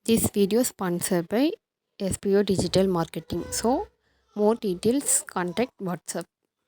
This video is sponsored by SPO Digital Marketing. So, more details, contact WhatsApp.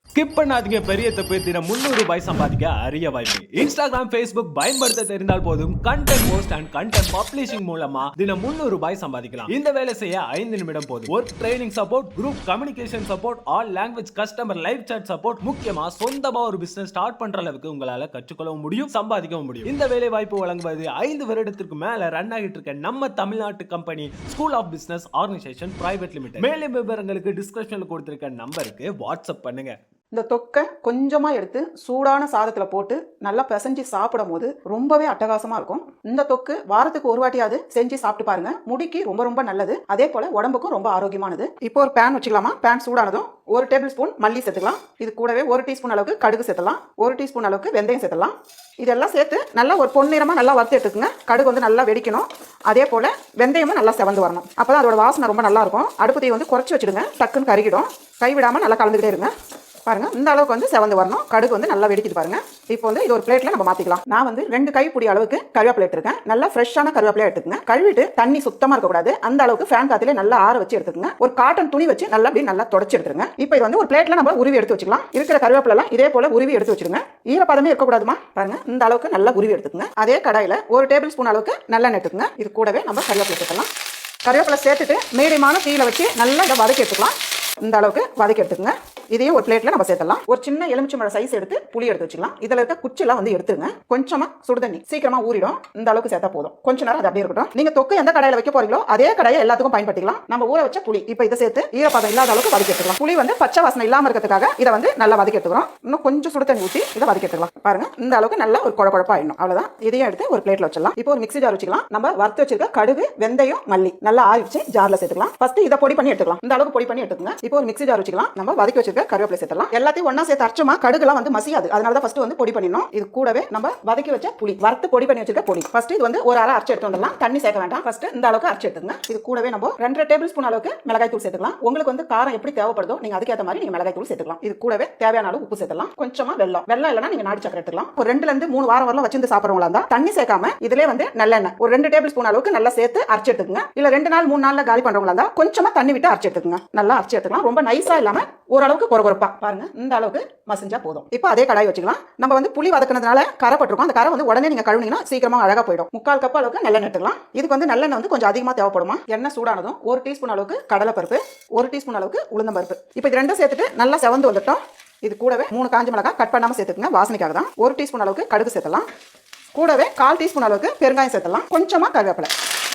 Skip பண்ணாதீங்க. பெரிய தப்பு. தினம் ₹300 சம்பாதிக்க அரிய வாய்ப்பு. இன்ஸ்டாகிராம், ஃபேஸ்புக் பயன்படுத்த தெரிந்தால் போதும் content post and content publishing மூலமா தினம் ₹300 சம்பாதிக்கலாம். இந்த வேலை செய்ய 5 நிமிடம் போதும். Work training support, group communication support, all language customer live chat support, முக்கியமா சொந்தமா ஒரு பிசினஸ் ஸ்டார்ட் பண்ற அளவுக்கு உங்களால கற்றுக்கொள்ளவும் முடியும், சம்பாதிக்கவும் முடியும். இந்த வேலை வாய்ப்பு வழங்குவது 5 வருடத்திற்கு மேல ரன் ஆகிட்டு இருக்க நம்ம தமிழ்நாட்டு company school of business organisation private limited. மேலும் விவரங்களுக்கு டிஸ்கிரிப்ஷன்ல கொடுத்திருக்க நம்பருக்கு வாட்ஸ்அப் பண்ணுங்க. இந்த தொக்கை கொஞ்சமாக எடுத்து சூடான சாதத்தில் போட்டு நல்லா பிசைஞ்சு சாப்பிடும் போது ரொம்பவே அட்டகாசமாக இருக்கும். இந்த தொக்கு வாரத்துக்கு ஒரு வாட்டியாவது செஞ்சு சாப்பிட்டு பாருங்க. முடிக்கு ரொம்ப ரொம்ப நல்லது. அதே போல் உடம்புக்கும் ரொம்ப ஆரோக்கியமானது. இப்போ ஒரு பேன் வச்சுக்கலாமா? பேன் சூடானதும் 1 டேபிள் ஸ்பூன் மல்லி சேர்த்துக்கலாம். இது கூடவே 1 டீஸ்பூன் அளவுக்கு கடுகு சேர்த்துலாம். 1 டீஸ்பூன் அளவுக்கு வெந்தயம் சேர்த்துலாம். இதெல்லாம் சேர்த்து நல்லா ஒரு பொன்னிறமாக நல்லா வறுத்து எடுத்துக்குங்க. கடுகு வந்து நல்லா வெடிக்கணும். அதே போல் வெந்தயமும் நல்லா செவந்து வரணும். அப்போ தான் அதோட வாசனை ரொம்ப நல்லா இருக்கும். அடுப்பு தீ வந்து குறைச்சி வச்சுடுங்க. டக்குன்னு கருகிடும். கைவிடாமல் நல்லா கலந்துக்கிட்டே இருங்க. பாருங்க, இந்த அளவுக்கு வந்து செவந்து வரணும். கடுகு வந்து நல்லா வெடிக்குது பாருங்க. இப்போ வந்து இது ஒரு பிளேட்ல நம்ம மாத்திக்கலாம். நான் வந்து 2 கைப்பிடி அளவுக்கு கருவேப்பிலை எடுத்துருக்கேன். நல்லா ஃப்ரெஷ்ஷான கருவேப்பிலை எடுத்துக்கங்க. கழுவிட்டு தண்ணி சுத்தமா இருக்கக்கூடாது. அந்த அளவுக்கு ஃபேன் காத்திலே நல்லா ஆற வச்சு எடுத்துக்கங்க. ஒரு காட்டன் துணி வச்சு நல்லா அப்படி நல்லா தொடச்சி எடுத்துருங்க. இப்போ இது வந்து ஒரு பிளேட்ல நம்ம உருவி எடுத்து வச்சுக்கலாம். இருக்கிற கருவேப்பிலை எல்லாம் இதே போல உருவி எடுத்து வச்சிருங்க. ஈரப்பதமே இருக்கக்கூடாதுமா. பாருங்க, இந்த அளவுக்கு நல்லா உருவி எடுத்துக்கங்க. அதே கடாயில 1 டேபிள் ஸ்பூன் அளவுக்கு நல்லெண்ணெய் எடுத்துக்கங்க. இது கூடவே நம்ம கருவேப்பிலை சேர்க்கலாம். கருவேப்பிலை சேர்த்துட்டு மீடியமான தீயில வச்சு நல்லா இதை வதக்கி எடுத்துக்கலாம். இந்த அளவுக்கு வதக்கி எடுத்துக்கங்க. இதையும் ஒரு பிளேட்ல நம்ம சேர்த்தலாம். ஒரு சின்ன எலுமிச்சம்பழ சைஸ் எடுத்து புளி எடுத்து வச்சுக்கலாம். இதுல இருக்க குச்சிலாம் வந்து எடுத்துருங்க. கொஞ்சமா சுடுதண்ணி சீக்கிரமா ஊறிடும். இந்த அளவுக்கு சேர்த்தா போதும். கொஞ்ச நேரம் அது அப்படியே இருக்கட்டும். நீங்க தொக்கு எந்த கடாயில வைக்க போறீங்களோ அதே கடாயை எல்லாத்துக்கும் பயன்படுத்திக்கலாம். நம்ம ஊற வச்ச புளி இப்போ இதை சேர்த்து ஈரப்பதம் இல்லாத அளவுக்கு வதக்கி எடுத்துக்கலாம். புளி வந்து பச்சை வாசனை இல்லாம இருக்கிறதுக்காக இதை வந்து நல்லா வதக்கி எடுத்துக்கிறோம். இன்னும் கொஞ்சம் சுடுதண்ணி ஊற்றி இதை வதக்கி எடுத்துக்கலாம். பாருங்க, இந்த அளவுக்கு நல்லா ஒரு குழப்பா ஆயிடும். அவ்வளவுதான். இதையும் எடுத்து ஒரு பிளேட்ல வச்சிடலாம். இப்போ ஒரு மிக்ஸி ஜார் வச்சுக்கலாம். நம்ம வறுத்து வச்சிருக்க கடுகு, வெந்தயம், மல்லி நல்லா ஆறிச்சு ஜார்ல சேர்த்துக்கலாம். ஃபர்ஸ்ட் இதை பொடி பண்ணி எடுத்துக்கலாம். இந்த அளவுக்கு பொடி பண்ணி எடுத்துக்கங்க. இப்போ ஒரு மிக்ஸி ஜார் வச்சுக்கலாம். நம்ம வதக்கி வச்சிருக்க கருவேப்பிலை சேர்த்தலாம். எல்லாத்தையும் ஒண்ணா சேர்த்து அரைச்சோமா கடுகுலாம் வந்து மசியாது. அதனால தான் ஃபர்ஸ்ட் வந்து பொடி பண்ணிடணும். இது கூடவே நம்ம வதக்கி வச்ச புளி, வறுத்து பொடி பண்ணி வச்சிருக்க பொடி. ஃபர்ஸ்ட் இது வந்து ஒரு அரை அரைச்சு எடுத்து வந்துடலாம். தண்ணி சேர்க்க வேண்டாம். ஃபர்ஸ்ட் இந்த அளவுக்கு அரைச்சு எடுத்துங்க. இது கூடவே நம்ம 2 டேபிள் ஸ்பூன் அளவுக்கு மிளகாய் தூள் சேர்த்துக்கலாம். உங்களுக்கு வந்து காரம் எப்படி தேவைப்படுதோ நீங்க அதுக்கேற்ற மாதிரி நீங்க மிளகாய் தூள் சேர்த்துக்கலாம். இது கூடவே தேவையான அளவு உப்பு சேர்த்துக்கலாம். கொஞ்சமா வெல்லம் இல்லைன்னா நீங்க நாட்டு சக்கரை எடுத்துக்கலாம். ஒரு 2ல இருந்து 3 வாரம் வரலாம் வச்சிருந்து சாப்பிடுறவங்களா இருந்தா தண்ணி சேர்க்காம இதுல வந்து நல்லெண்ணெய் ஒரு 2 டேபிள் ஸ்பூன் அளவுக்கு நல்லா சேர்த்து அரைச்சு எடுத்துக்கங்க. இல்ல 2 நாள் 3 நாள்ல காலி பண்றவங்களா இருந்தா கொஞ்சமா தண்ணி விட்டு அரைச்சு எடுத்துக்கங்க. நல்லா அரைச்சு எடுத்துக்கலாம். ரொம்ப நைஸா இல்லாம ஓரளவுக்கு கொரகொரப்பா. பாருங்க, இந்த அளவுக்கு மசிஞ்சா போதும். இப்போ அதே கடாய் வச்சுக்கலாம். நம்ம வந்து புளி வதக்குனதுனால கரை பட்டிருக்கும். அந்த கரை வந்து உடனே நீங்க கழுவுனீங்கன்னா சீக்கிரமா அழகா போயிடும். 3/4 கப் அளவுக்கு நல்லெண்ணெய் எடுத்துக்கலாம். இதுக்கு வந்து நல்லெண்ணெய் வந்து கொஞ்சம் அதிகமா தேவைப்படுமா. எண்ணெய் சூடானதும் 1 டீஸ்பூன் அளவுக்கு கடலைப்பருப்பு, 1 டீஸ்பூன் அளவுக்கு உளுந்தம் பருப்பு. இப்போ இது ரெண்டும் சேர்த்துட்டு நல்லா செவந்து வந்துட்டோம். இது கூடவே 3 காஞ்ச மிளகாய் கட் பண்ணாம சேர்த்துக்குங்க. வாசனைக்காக தான். 1 டீஸ்பூன் அளவுக்கு கடுகு சேர்த்தலாம். கூடவே 1/4 டீஸ்பூன் அளவுக்கு பெருங்காயம் சேர்த்தலாம். கொஞ்சமா கருவேப்பிலை.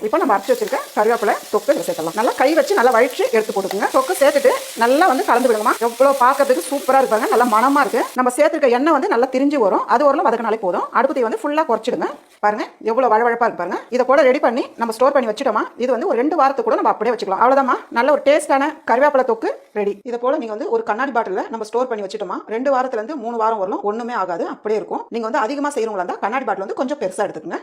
இப்போ நம்ம அரைச்சி வச்சிருக்க கருவேப்பிலை தொக்கு சேர்த்தலாம். நல்லா கை வச்சு நல்லா வழிச்சு எடுத்து போட்டுக்கோங்க. தொக்கு சேர்த்துட்டு நல்லா வந்து கலந்து விடுங்கம்மா. எவ்வளோ பார்க்கறதுக்கு சூப்பராக இருப்பாங்க. நல்லா மனமா இருக்கு. நம்ம சேர்த்துருக்க எண்ணெய் வந்து நல்லா திரிஞ்சு வரும். அது ஓரளவு வதக்கினாலே போதும். அடுப்பத்தை வந்து ஃபுல்லாக குறைச்சிடுங்க. பாருங்க, எவ்வளோ வழவழப்பா இருக்கு பாருங்க. இதை கூட ரெடி பண்ணி நம்ம ஸ்டோர் பண்ணி வச்சுட்டோமா, இது வந்து ஒரு 2 வாரத்துக்கு கூட நம்ம அப்படியே வச்சுக்கலாம். அவ்வளோதாம்மா, நல்ல ஒரு டேஸ்டான கருவேப்பிலை தொக்கு ரெடி. இதை போல நீங்க வந்து ஒரு கண்ணாடி பாட்டில் நம்ம ஸ்டோர் பண்ணி வச்சுட்டோமா 2 வாரத்துல இருந்து 3 வாரம் வரலாம் ஒண்ணுமே ஆகாது. அப்படியே இருக்கும். நீங்க வந்து அதிகமாக செய்யறவங்களா இருந்தா கண்ணாடி பாட்டில் வந்து கொஞ்சம் பெருசா எடுத்துக்கங்க.